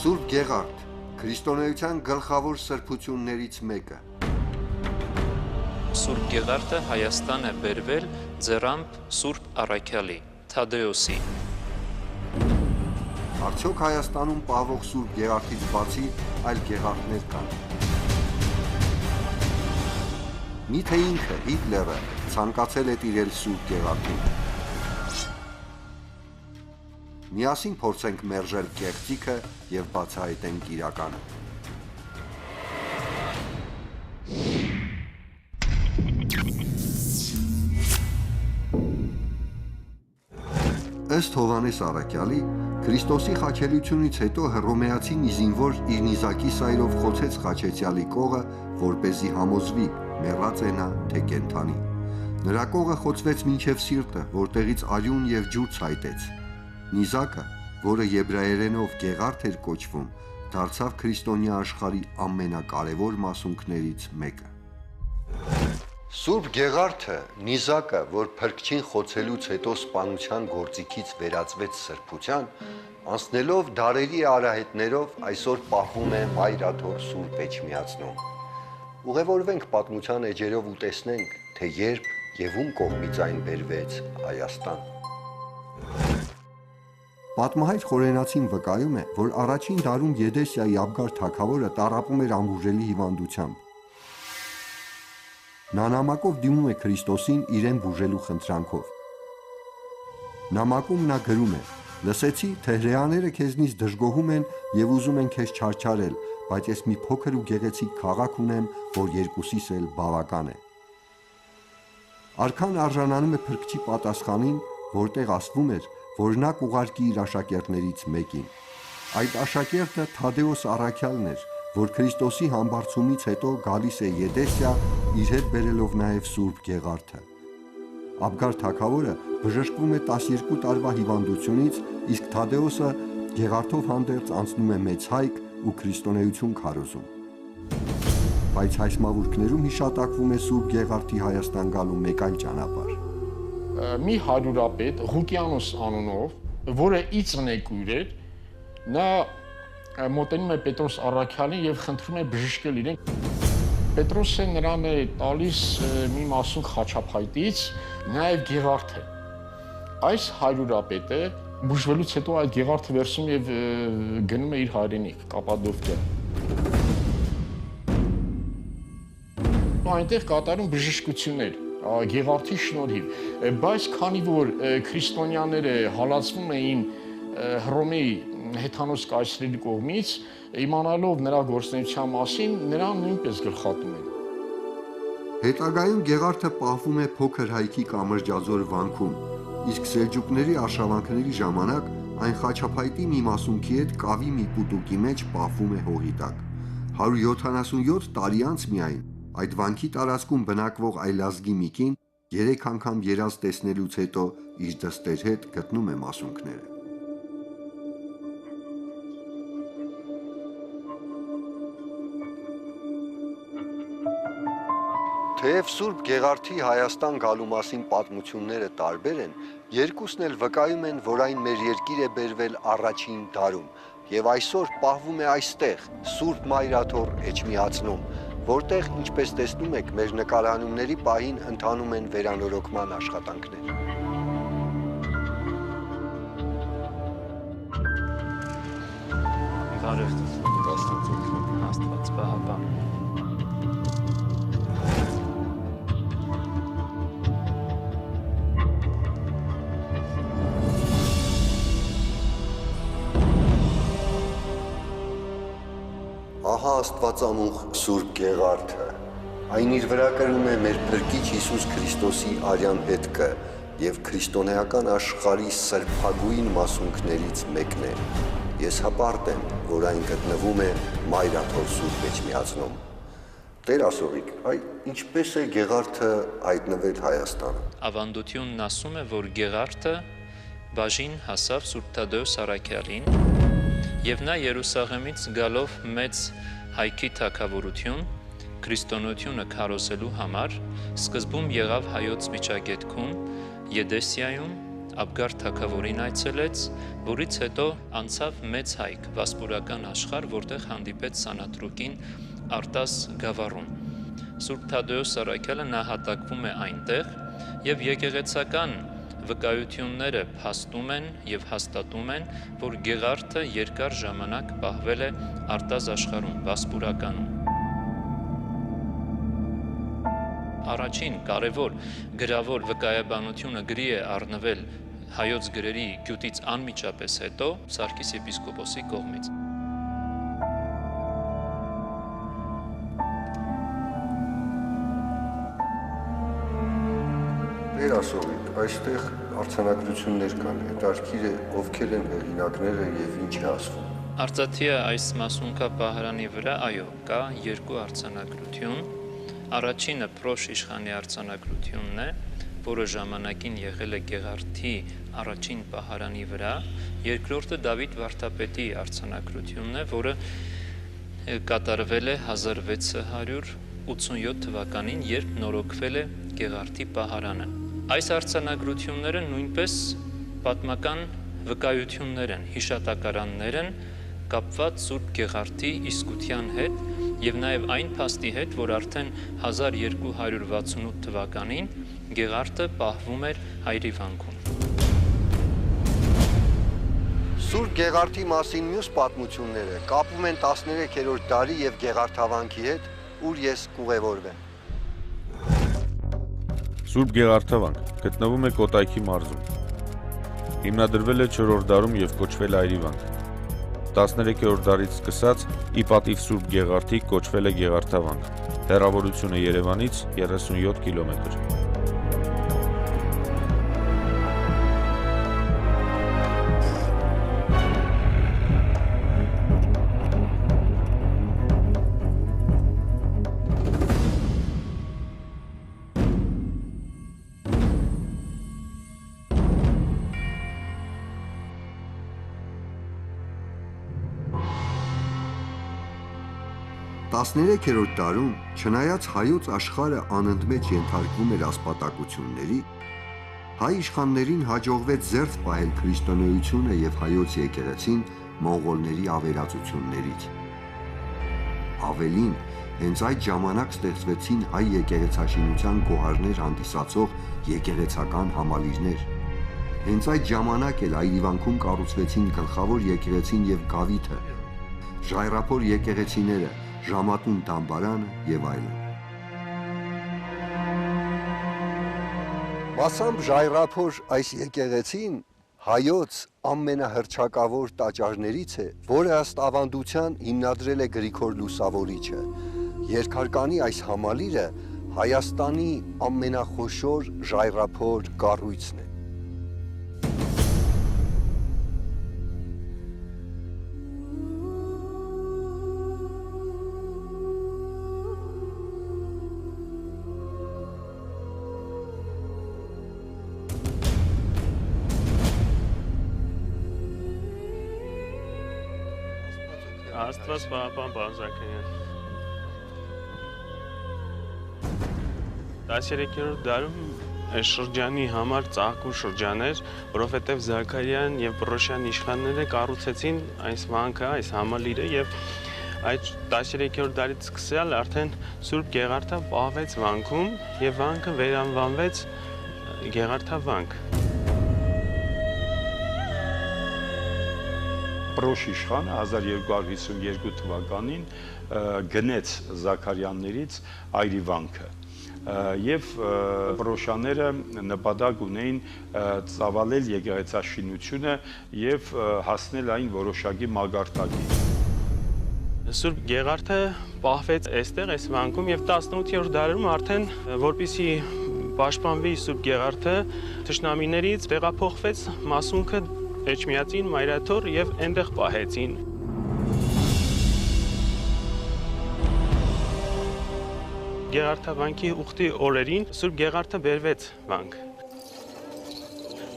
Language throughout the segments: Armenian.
Սուրբ Գեղարդ, քրիստոնեության գլխավոր սրբություններից մեկը։ Սուրբ Գեղարդը Հայաստան է բերվել ձեռամբ Սուրբ Առաքյալի, Թադեոսի։ Արդյոք Հայաստանում պահվող Սուրբ Գեղարդից բացի այլ գեղարդներ կան։ Միթե ինքը Հիտլերը ցանկացել է տիրել Սուրբ Գեղարդին։ Միասին փորձենք մերժել կեղծիքը և բացահայտենք իրականը։ Ըստ Հովհաննես Առաքյալի, Քրիստոսի խաչելությունից հետո հռոմեացի մի զինվոր իր նիզակի սայրով խոցեց խաչեցյալի կողը, որպեսզի համոզվի, մեռած է նա, թե կենդանի։ Նրա կողը խոցվեց մինչև սիրտը, որտեղից արյուն և ջուր ցայտեց։ Նիզակը, որը եբրայերենով Գեղարդ էր կոչվում, դարձավ քրիստոնյա աշխարհի ամենակարևոր մասունքներից մեկը։ Սուրբ Գեղարդը, նիզակը, որ փրկչին խոցելուց հետո սպանության գործիքից վերածվեց սրբության, անցնելով դարերի արահետներով այսօր պահվում է Մայրաթոր Սուրբ Էջմիածնում։ Ուղևորվենք պատմության էջերով ու տեսնենք, թե երբ և ում կողմից այն բերվեց Հայաստան։ Պատմահայր Խորենացին վկայում է, որ առաջին դարում Եդեսիայի Աբգար թագավորը տառապում էր անբուժելի հիվանդությամբ։ Նա նամակով դիմում է Քրիստոսին իրեն բուժելու խնդրանքով։ Նամակում նա գրում է. «Լսեցի, թե հրեաները քեզնից դժգոհում են և ուզում են քեզ չարչարել, բայց ես մի փոքր ու գեղեցիկ քաղաք ունեմ, որ երկուսիս էլ բավական է»։ Արքան արժանանում է Փրկչի պատասխանին, որտեղ ասվում էր, որ նա կուղարկի իր աշակերտներից մեկին։ Այդ աշակերտը Թադեոս Առաքյալն էր, որ Քրիստոսի համբարձումից հետո գալիս է Եդեսիա, իր հետ բերելով նաև Սուրբ Գեղարդը։ Աբգար թագավորը բժշկվում է 12 տարվա հիվանդությունից, իսկ Թադեոսը Գեղարդով հանդերձ անցնում է մեծ հայք ու քրիստոնեություն քարոզում։ Բայց հայսմավուրքներում հիշատակվում է Սուրբ Գեղարդի Հայաստան գալու մեկ այլ ճանապարհ։ Մի հարյուրապետ Ղուկիանոս անունով, որը ի ծնեկույր էր, նա մոտենում է Պետրոս Առաքյալին եւ խնդրում է բժշկել իրեն։ Պետրոսը նրան է տալիս մի մասունք խաչափայտից, նաեւ Գեղարդը։ Այս հարյուրապետը բուժվելուց հետո այդ Գեղարդը վերցնում եւ գնում է իր հայրենիք Կապադովկիա։ Այնտեղ կատարում բժշկություններ Գեղարդի շնորհիվ, բայց քանի որ քրիստոնյաները հալածվում էին Հռոմեի հեթանոս կայսրերի կողմից, իմանալով նրա գործունեության մասին, նրան նույնպես գլխատում են։ Հետագայում Գեղարդը պահվում է փոքր հայքի Կամրջաձոր վանքում, իսկ սելջուկների արշավանքների ժամանակ այն խաչափայտի մի մասունքի հետ կավի մի պուտուկի մեջ պահվում է հողի տակ։ 177 տարի անց միայն այդ վանքի տարածքում բնակվող այլազգի մի կին 3 անգամ երազ տեսնելուց հետո իր դստեր հետ գտնում է մասունքները։ Թեև Սուրբ Գեղարդի Հայաստան գալու մասին պատմությունները տարբեր են, երկուսն էլ վկայում են, որ այն մեր երկիր է բերվել առաջին դարում և այսօր պահվում է այստեղ, Սուրբ Մայրաթոր Էջմիածնում, որտեղ, ինչպես տեսնում եք, մեր նկարահանումների պահին ընթանում են վերանորոգման աշխատանքներ։ Աստված պահապան։ Ահա Աստվածամուխ Սուրբ Գեղարդը, այն իր վրա կրում է մեր Փրկիչ Հիսուս Քրիստոսի արյան հետքը և քրիստոնեական աշխարհի սրբագույն մասունքներից մեկն է։ Ես հպարտ եմ, որ այն գտնվում է Մայրաթոր Սուրբ Էջմիածնում։ Տեր ասողիկ, ինչպես է Գեղարդը հայտնվել Հայաստանում։ Ավանդությունն ասում է, որ Գեղարդը բաժին հասավ Սուրբ Թադեոս Առաքյալին, եւ նա Երուսաղեմից գալով մեծ հայքի թագավորություն քրիստոնեությունը քարոզելու համար սկզբում եղավ հայոց միջագետքում Եդեսիայում, Աբգար թագավորին այցելեց, որից հետո անցավ մեծ հայք վասպուրական աշխարհ, որտեղ հանդիպեց Սանատրուկին Արտաս գավառում։ Սուրբ Թադեոս Սարաքյալը նահատակվում է այնտեղ եւ եկեղեցական վկայությունները փաստում են եւ հաստատում են, որ Գեղարդը երկար ժամանակ պահվել է Արտազ աշխարհում, վասպուրականում։ Առաջին կարևոր գրավոր վկայաբանությունը գրի է առնվել հայոց գրերի գյուտից անմիջապես հետո Սարգիս եպիսկոպոսի կողմից։ Տեր ասողիկ, այստեղ արձանագրություններ կան, հետաքրքիր է ովքեր են հեղինակները եւ ինչ է ասվում։ Արծաթիա այս մասունքա պահարանի վրա, այո, կա երկու արձանագրություն։ Առաջինը Պրոշ իշխանի արձանագրությունն է, որը ժամանակին եղել է Գեղարդի առաջին պահարանի վրա, երկրորդը Դավիթ վարդապետի արձանագրությունն է, որը կատարվել է 1687 թվականին, երբ նորոգվել է Գեղարդի պահարանը։ Այս արձանագրությունները նույնպես պատմական վկայություններ են, հիշատակարաններ են, կապված Սուրբ Գեղարդի իսկության հետ եւ նաեւ այն փաստի հետ, որ արդեն 1268 թվականին Գեղարդը պահվում էր հայրիվանքում։ Սուրբ Գեղարդի մասին մյուս պատմությունները կապում են 13-րդ դարի եւ Գեղարդավանքի հետ, ուր ես կուղևորվեմ։ Սուրբ Գեղարդավանք գտնվում է Կոտայքի մարզում։ Հիմնադրվել է 4-րդ դարում եւ կոչվել Այրիվանք։ 13-րդ դարից սկսած ի պատիվ Սուրբ Գեղարդի կոչվել է Գեղարդավանք։ Հեռավորությունը Երևանից 37 կիլոմետր։ Տասներեքերորդ դարում, չնայած հայոց աշխարհը անընդմեջ ենթարկվում էր ասպատակությունների, հայ իշխաններին հաջողվեց զերծ պահել քրիստոնեությունը եւ հայոց եկեղեցին մոնղոլների ավերածություններից։ Ավելին, հենց այդ ժամանակ ստեղծվեցին հայ եկեղեցաշինության գոհարներ հանդիսացող եկեղեցական համալիրներ։ Հենց այդ ժամանակ էլ Այրիվանքում կառուցվեցին գլխավոր եկեղեցին եւ գավիթը, ժայռափոր եկեղեցիները, Ժամատուն տամբարանը եւ այլն։ Մասամբ ժայռափոր այս եկեղեցին հայոց ամենահռչակավոր տաճարներից է, որը ըստ ավանդության հիմնադրել է Գրիգոր Լուսավորիչը։ Երկհարկանի այս համալիրը Հայաստանի ամենախոշոր ժայռափոր կառույցն է։ Աստված պահապան պարոն Զաքարյան։ 13-րդ դարում այս շրջանի համար ծաղկու շրջան էր, որովհետև Զաքարյան եւ Պրոշյան իշխանները կառուցեցին այս վանքը, այս համալիրը եւ այդ 13-րդ դարից սկսել արդեն Սուրբ Գեղարդը պահվեց վանքում եւ վանքը վերանվանվեց Գեղարդավանք։ Պրոշ իշխանը 1252 թվականին գնեց Զաքարյաններից Այրիվանքը եւ պրոշաները նպատակ ունեին ծավալել եկեղեցաշինությունը եւ հասնել այն որոշակի մագարտակի։ Սուրբ Գեղարդը պահվեց այստեղ այս վանքում եւ 18-րդ դարում արդեն որպեսզի պաշտպանվի Սուրբ Գեղարդը թշնամիներից տեղափոխվեց մասունքը Էջմիածին, Մայրաթոր եւ այնտեղ պահեցին։ Գեղարդավանքի ուխտի օրերին Սուրբ Գեղարդը բերվեց վանք։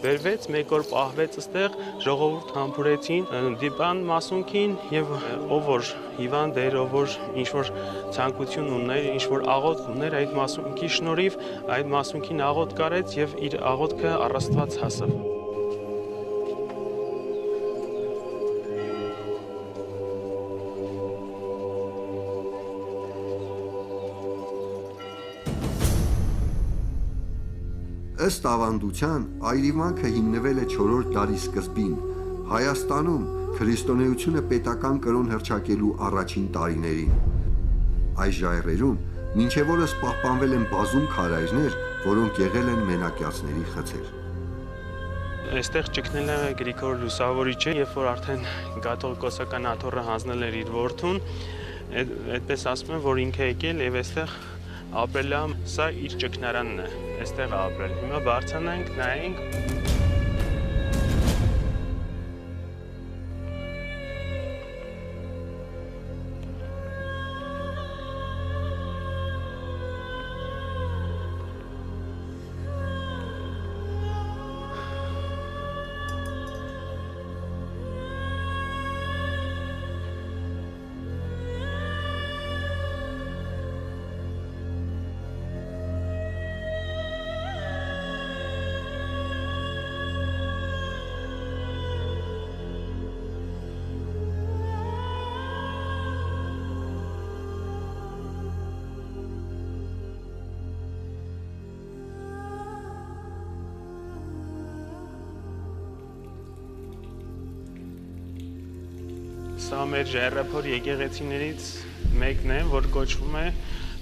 Բերվեց, մեկ օր պահվեց այստեղ, ժողովուրդ համբուրեցին, դիպան մասունքին եւ ով որ հիվանդ էր, ով որ ինչ որ ցանկություն ուներ, ինչ որ աղոթք ուներ, այդ մասունքի շնորհիվ այդ մասունքին աղոթք արեց եւ իր աղոթքը առ Աստված հասավ։ Ըստ ավանդության, այրիվանքը հիմնվել է 4-րդ դարի սկզբին Հայաստանում քրիստոնեությունը պետական կրոն հռչակելու առաջին տարիներին։ Այս ժայռերում մինչև օրս պահպանվել են բազում քարայրներ, որոնք եղել են մենակյացների խցեր։ Այստեղ ճգնել է Գրիգոր Լուսավորիչը, երբ որ արդեն կաթողիկոսական աթոռը հանձնել էր իր որդուն, այդպես ասում են, որ ինքը եկել եւ այստեղ ապրել է, սա իր ճգնարանն է, այստեղ է ապրել։ Հիմա բարձրանանք, նայենք։ Սա մեր ժայռափոր եկեղեցիներից մեկն է, որ կոչվում է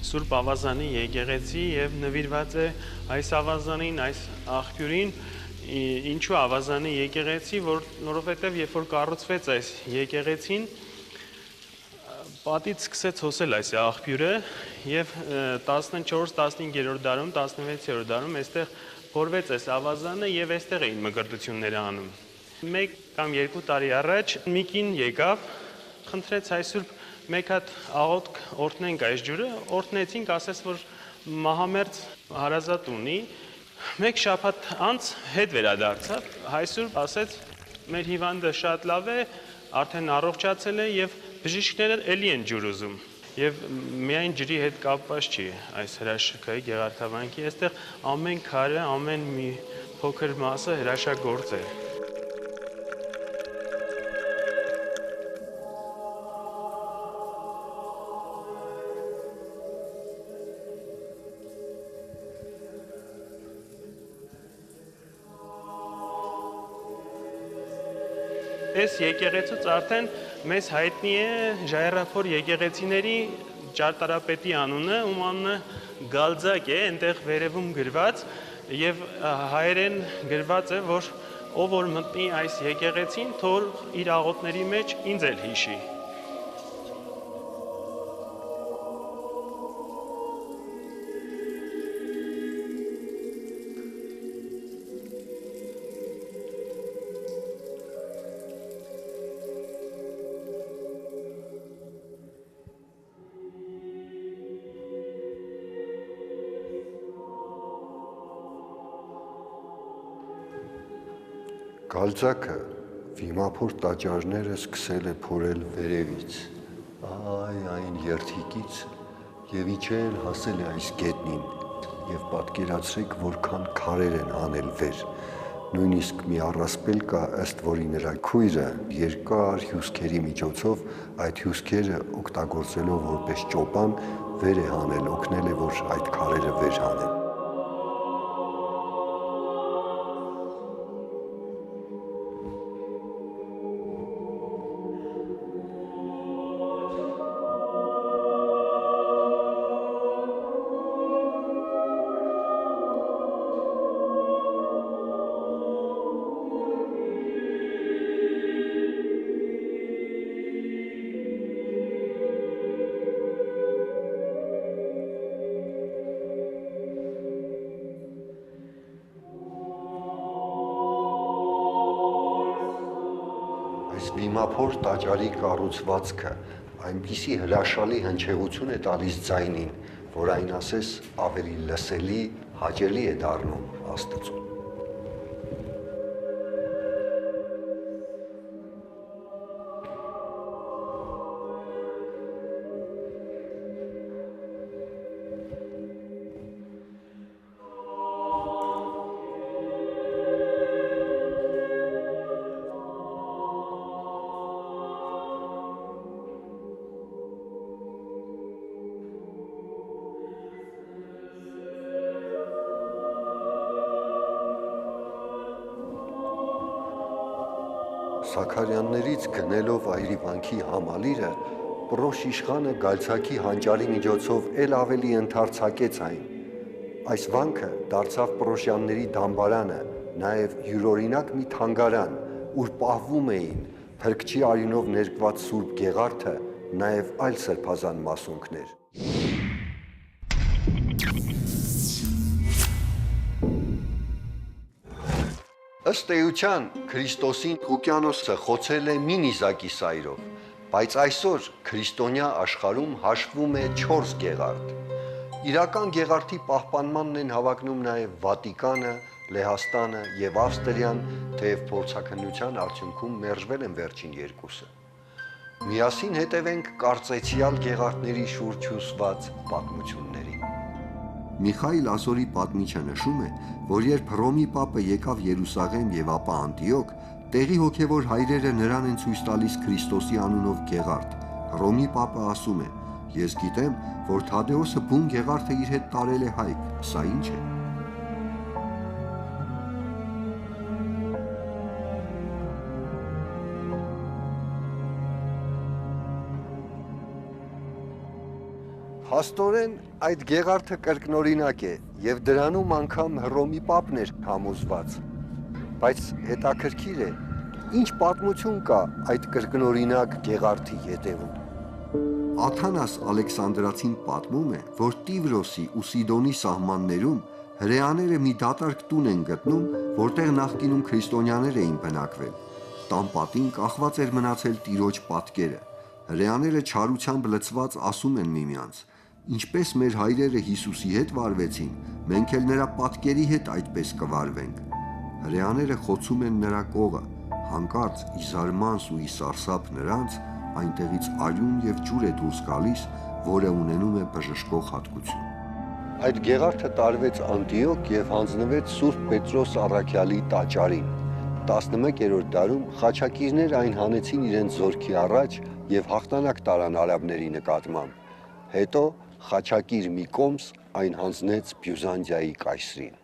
Սուրբ Ավազանի եկեղեցի եւ նվիրված է այս ավազանին, այս աղբյուրին, ինչու Ավազանի եկեղեցի, որովհետեւ երբ որ կառուցվեց այս եկեղեցին, պատից սկսեց հոսել այս աղբյուրը եւ 14-15-րդ դարում, 16-րդ դարում այստեղ փորվեց այս ավազանը եւ այստեղ էին մկրտությունները անում։ 1 կամ 2 տարի առաջ մի կին եկավ, խնդրեց հայ Սուրբ մեկ հատ աղոթք օրհնենք այս ջուրը, օրհնեցինք, ասես որ մահամերձ հարազատ ունի։ 1 շաբաթ անց հետ վերադարձավ, հայ Սուրբ ասեց մեր հիվանդը շատ լավ է, արդեն առողջացել է եւ բժիշկները էլի են ջուր ուզում։ Եվ միայն ջրի հետ կապված չի այս հրաշքայի Գեղարքավանքի, այստեղ ամեն քարը, ամեն մի փոքր մասը հրաշագործ է։ Այս եկեղեցուց արդեն մեզ հայտնի է ժայռափոր եկեղեցիների ճարտարապետի անունը, ում անունը Գալձակ է, այնտեղ վերևում գրված եւ հայերեն գրված է, որ ով որ մտնի այս եկեղեցին, թող իր աղոթների մեջ ինձ էլ հիշի։ Գալձակը վիմափոր տաճարները սկսել է փորել վերևից, այն երթիկից եւ իջել հասել է այս գետնին եւ պատկերացրեք որքան քարեր են անել վեր, նույնիսկ մի առասպել կա, ըստ որի նրա քույրը երկար հյուսքերի միջոցով այդ հյուսքերը օգտագործելով որպես ճոպան վեր է հանել, օգնել է որ այդ քարերը վեր հանեն։ Վիմափոր տաճարի կառուցվածքը այնպիսի հրաշալի հնչեղություն է տալիս ձայնին, որ այն ասես ավելի լսելի, հաճելի է դառնում Աստծուն։ Զաքարյաններից գնելով այրիվանքի համալիրը, Պրոշ իշխանը գալցակի հանճարի միջոցով էլ ավելի ընդարձակեց այն։ Այս վանքը դարձավ Պրոշյանների դամբարանը, նաև յուրօրինակ մի թանգարան, ուր պահվում էին Փրկչի արյունով ներկված Սուրբ Գեղարդը, նաև այլ սրբազան մասունքներ։ Ըստ էության Քրիստոսին Ղուկիանոսը խոցել է մի նիզակի սայրով, բայց այսօր քրիստոնյա աշխարհում հաշվում է 4 գեղարդ։ Իրական գեղարդի պահպանմանն են հավակնում նաև Վատիկանը, Լեհաստանը եւ Ավստրիան, թեև փորձաքննության արդյունքում մերժվել են վերջին երկուսը։ Միասին հետևենք կարծեցյալ գեղարդների շուրջ հյուսված պատմություններին։ Միխայիլ Ազորի պատմիչը նշում է, որ երբ Հռոմի Պապը եկավ Երուսաղեմ եւ ապա Անտիոք, տեղի հոգևոր հայրերը նրան են ցույց տալիս Քրիստոսի անունով գեղարդ։ Հռոմի Պապը ասում է. «Ես գիտեմ, որ Թադեոսը բուն գեղարդը իր հետ տարել է հայք, սա ինչ է»։ Հաստորեն այդ գեղարդը կրկնօրինակ է եւ դրանում անգամ Հռոմի Պապն էր համոզված, բայց հետաքրքիր է, ինչ պատմություն կա այդ կրկնօրինակ գեղարդի ետևում։ Աթանաս Ալեքսանդրացին պատմում է, որ Տիվրոսի ու Սիդոնի սահմաններում հրեաները մի դատարկ տուն են գտնում, որտեղ նախկինում քրիստոնյաներ էին բնակվել։ Տան պատին կախված էր մնացել Տիրոջ պատկերը։ Հրեաները չարությամբ լցված ասում են միմյանց. «Ինչպես մեր հայրերը Հիսուսի հետ վարվեցին, մենք էլ նրա պատկերի հետ այդպես կվարվենք»։ Հրեաները խոցում են նրա կողը, հանկարծ ի զարմանս ու ի սարսափ նրանց այնտեղից արյուն եւ ջուր է դուրս գալիս, որը ունենում է բժշկող հատկություն։ Այդ գեղարդը տարվեց Անտիոք եւ հանձնվեց Սուրբ Պետրոս առաքյալի տաճարին։ 11-րդ դարում խաչակիրներ այն հանեցին իրենց զորքի առաջ եւ հաղթանակ տարան արաբների նկատմամբ։ Հետո խաչակիր մի կոմս այն հանձնեց Բյուզանդիայի կայսրին։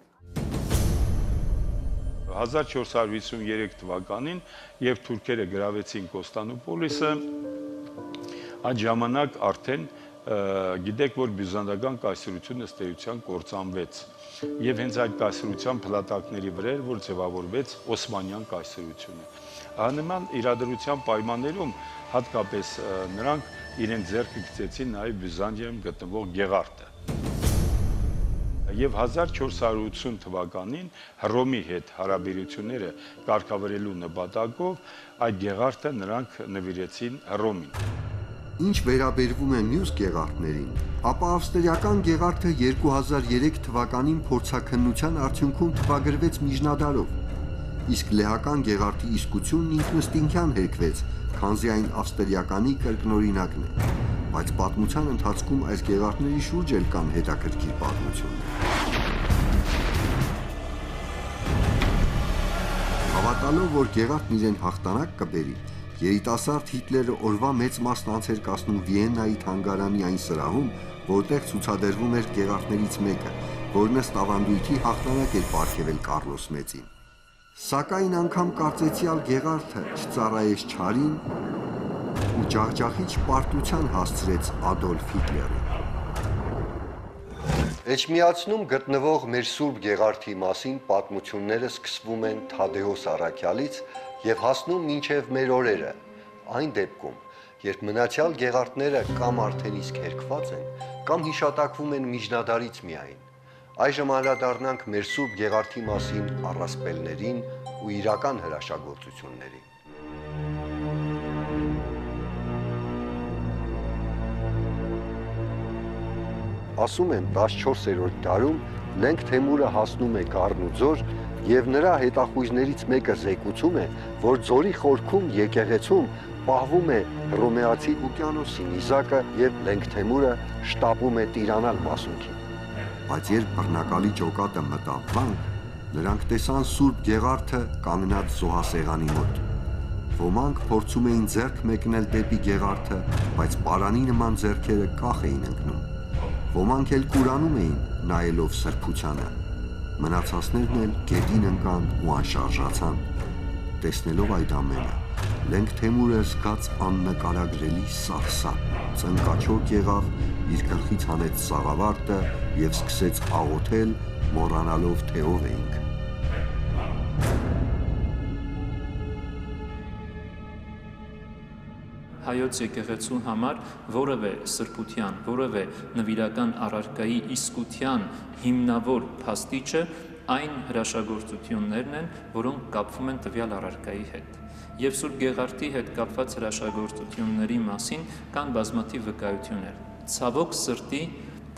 1453 թվականին, երբ թուրքերը գրավեցին Կոստանդնուպոլիսը, այդ ժամանակ արդեն գիտեք, որ բյուզանդական կայսրությունը ըստ էության կործանվեց եւ հենց այդ կայսրության փլատակների վրա էր, որ ձևավորվեց Օսմանյան կայսրությունը։ Աննման իրադրության պայմաններում հատկապես նրանք իրենց ձեռքը գցեցին նաև Բյուզանդիայում գտնվող գեղարդը։ Եվ 1480 թվականին Հռոմի հետ հարաբերությունները կարգավորելու նպատակով այդ գեղարդը նրանք նվիրեցին Հռոմին։ Ինչ վերաբերվում է մյուս գեղարդներին, ապա ավստրիական գեղարդը 2003 թվականին փորձաքննության արդյունքում թվագրվեց միջնադարով, իսկ լեհական գեղարդի իսկությունն ինքնըստինքյան հերքվեց, քանզի այն ավստրիականի կրկնօրինակն է, բայց պատմության ընթացքում այս գեղարդների շուրջ էլ կան հետաքրքիր պատմություններ։ Հավատալով, որ գեղարդն իրեն հաղթանակ կբերի, երիտասարդ Հիտլերը օրվա մեծ մասն անց էր կացնում Վիեննայի թանգարանի այն սրահում, որտեղ ցուցադրվում էր գեղարդներից մեկը, որն ըստ ավանդույթի հաղթանակ էր պարգևել Կարլոս Մեծին։ Սակայն անգամ կարծեցյալ գեղարդը չծառայեց չարին ու ջախջախիչ պարտության հասցրեց Ադոլֆ Հիտլերին։ Էջմիածնում գտնվող մեր Սուրբ Գեղարդի մասին պատմությունները սկսվում են Թադեոս առաքյալից եւ հասնում մինչեւ մեր օրերը, այն դեպքում, երբ մնացյալ գեղարդները կամ արդեն իսկ հերքված են, կամ հիշատակվում են միջնադարից միայն։ Այժմ անդրադառնանք մեր Սուրբ Գեղարդի մասին առասպելներին ու իրական հրաշագործություններին։ Ասում են 14-րդ դարում Լենգ Թեմուրը հասնում է Գառնուձոր եւ նրա հետախույզներից մեկը զեկուցում է, որ ձորի խորքում եկեղեցում պահվում է հռոմեացի Ղուկիանոսի նիզակը եւ Լենգ Թեմուրը շտապում է տիրանալ մասունքին։ Բայց երբ բռնակալի ջոկատը մտավ վանք, նրանք տեսան Սուրբ Գեղարդը կանգնած զոհասեղանի մոտ։ Ոմանք փորձում էին ձեռք մեկնել դեպի Գեղարդը, բայց պարանի նման ձեռքերը կախ էին ընկնում։ Ոմանք էլ կուրանում էին, նայելով սրբությանը։ Մնացածներն էլ գետին ընկան ու անշարժացան։ Տեսնելով այդ ամենը, Լենք Թեմուրը զգաց աննկարագրելի սարսափ, ծնկաչոք եղավ, իր գլխից հանեց սաղավարտը և սկսեց աղոթել, մոռանալով թե ով էինք։ Հայոց եկեղեցու համար որևէ սրբության, որևէ նվիրական առարկայի իսկության հիմնավոր փաստիչը այն հրաշագործություններն են, որոնք կապվում են տվյալ առարկայի հետ։ Եվ Սուրբ Գեղարդի հետ կապված հրաշագործությունների մասին կան բազմաթիվ վկայություններ։ Ցավոք սրտի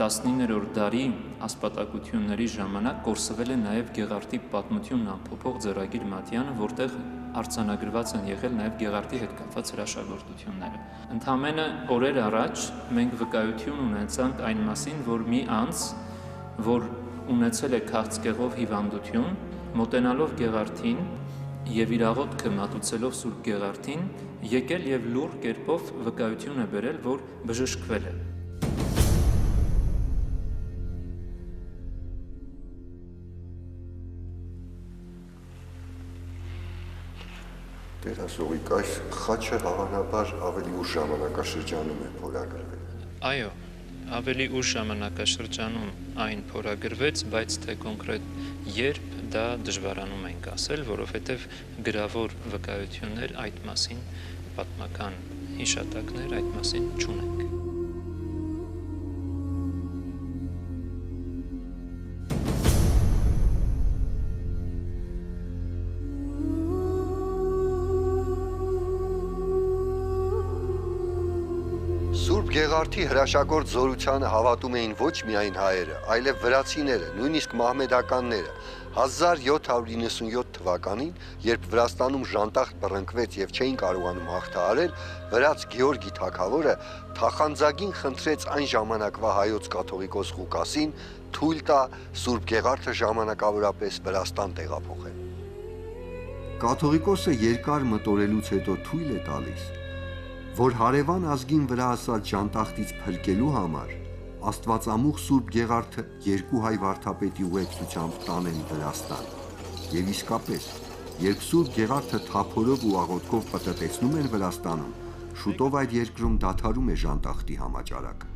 19-րդ դարի ասպատակությունների ժամանակ կորսվել է նաև Գեղարդի պատմությունն ամփոփող ձեռագիր Մատյանը, որտեղ արձանագրված են եղել նաև Գեղարդի հետ կապված հրաշագործությունները։ Ընդամենը օրեր առաջ մենք վկայություն ունեցանք այն մասին, որ մի անձ, որ ունեցել է քաղցկեղով հիվանդություն, մոտենալով Գեղարդին եւ իր աղոթքը մատուցելով Սուրբ Գեղարդին, եկել եւ լուռ կերպով վկայություն է բերել, որ բժշկվել է։ Տեր ասողիկ, այս խաչը հավանաբար ավելի ուշ ժամանակաշրջանում է փորագրվել։ Այո, ավելի ուշ ժամանակաշրջանում այն փորագրվեց, բայց թե կոնկրետ երբ դա դժվարանում ենք ասել, որովհետև գրավոր վկայություններ այդ մասին, պատմական հիշատակներ այդ մասին չունենք։ Սուրբ Գեղարդի հրաշագործ զորությանը հավատում էին ոչ միայն հայերը, այլև վրացիները, նույնիսկ մահմեդականները։ 1797 թվականին, երբ Վրաստանում ժանտախտ բռնկվեց եւ չէին կարողանում հաղթահարել, վրաց Գեորգի թագավորը թախանձագին խնդրեց այն ժամանակվա հայոց կաթողիկոս Ղուկասին թույլ տա Սուրբ Գեղարդը ժամանակավորապես Վրաստան տեղափոխել։ Կաթողիկոսը երկար մտորելուց հետո թույլ է տալիս, որ հարևան ազգին վրա ասած ժանտախտից փրկելու համար Աստվածամուխ Սուրբ Գեղարդը երկու հայ վարդապետի ուղեկցությամբ տանեն Վրաստան։ Եվ իսկապես, երբ Սուրբ Գեղարդը թափորով ու աղոթքով պտտեցնում են Վրաստանում, շուտով այդ երկրում դադարում է ժանտախտի համաճարակը։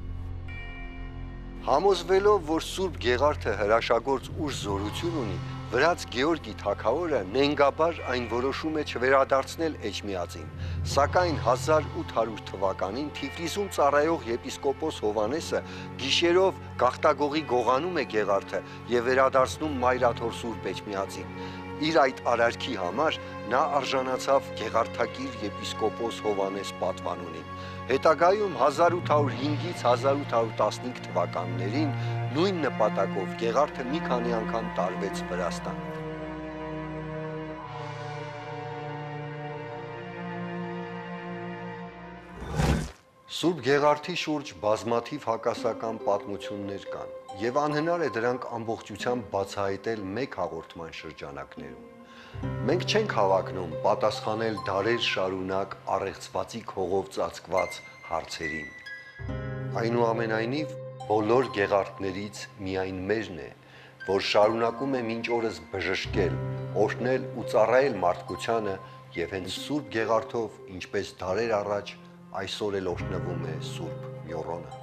Համոզվելով, որ Սուրբ Գեղարդը հրաշագործ ուժ զորություն ունի, վրաց Գեորգի թագավորը նենգաբար այն որոշում է չվերադարձնել Էջմիածին, սակայն 1800 թվականին Թիֆլիսում ծառայող եպիսկոպոս Հովանեսը գիշերով գաղտագողի գողանում է Գեղարդը եւ վերադարձնում Մայրաթոր Սուրբ Էջմիածին։ Իր այդ արարքի համար նա արժանացավ Գեղարդակիր եպիսկոպոս Հովանես պատվանունին։ Հետագայում 1805-ից 1815 թվականներին նույն նպատակով Գեղարդը մի քանի անգամ տարվեց Վրաստան։ Սուրբ Գեղարդի շուրջ բազմաթիվ հակասական պատմություններ կան, եւ անհնար է դրանք ամբողջությամբ բացահայտել մեկ հաղորդման շրջանակներում։ Մենք չենք հավակնում պատասխանել դարեր շարունակ առեղծվածիկ հողով ծածկված հարցերին։ Այնուամենայնիվ, բոլոր գեղարդներից միայն մերն է, որ շարունակում է մինչ օրս բժշկել, օրհնել ու ծառայել մարդկությանը եւ հենց Սուրբ Գեղարդով, ինչպես դարեր առաջ, այսօր էլ օրհնվում է Սուրբ Մյոռոնը։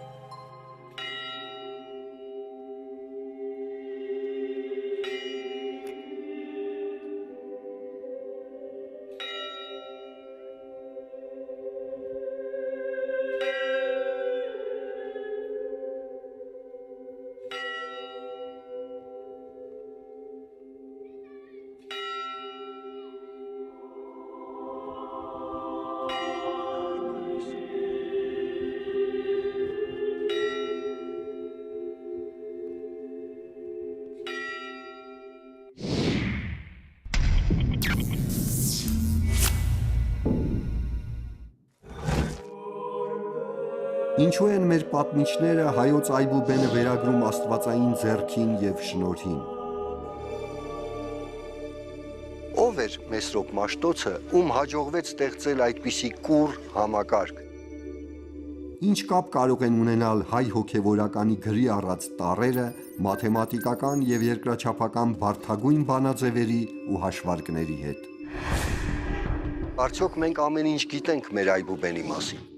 Ինչու են մեր պատմիչները հայոց այբուբենը վերագրում աստվածային ձեռքին եւ շնորհին։ Ով էր Մեսրոպ Մաշտոցը, ում հաջողվեց ստեղծել այդպիսի կուռ համակարգ։ Ինչ կապ կարող են ունենալ հայ հոգևորականի գրի առած տառերը մաթեմատիկական եւ երկրաչափական բարդագույն բանաձևերի ու հաշվարկների հետ։ Արդյոք մենք ամեն ինչ գիտենք մեր այբուբենի մասին։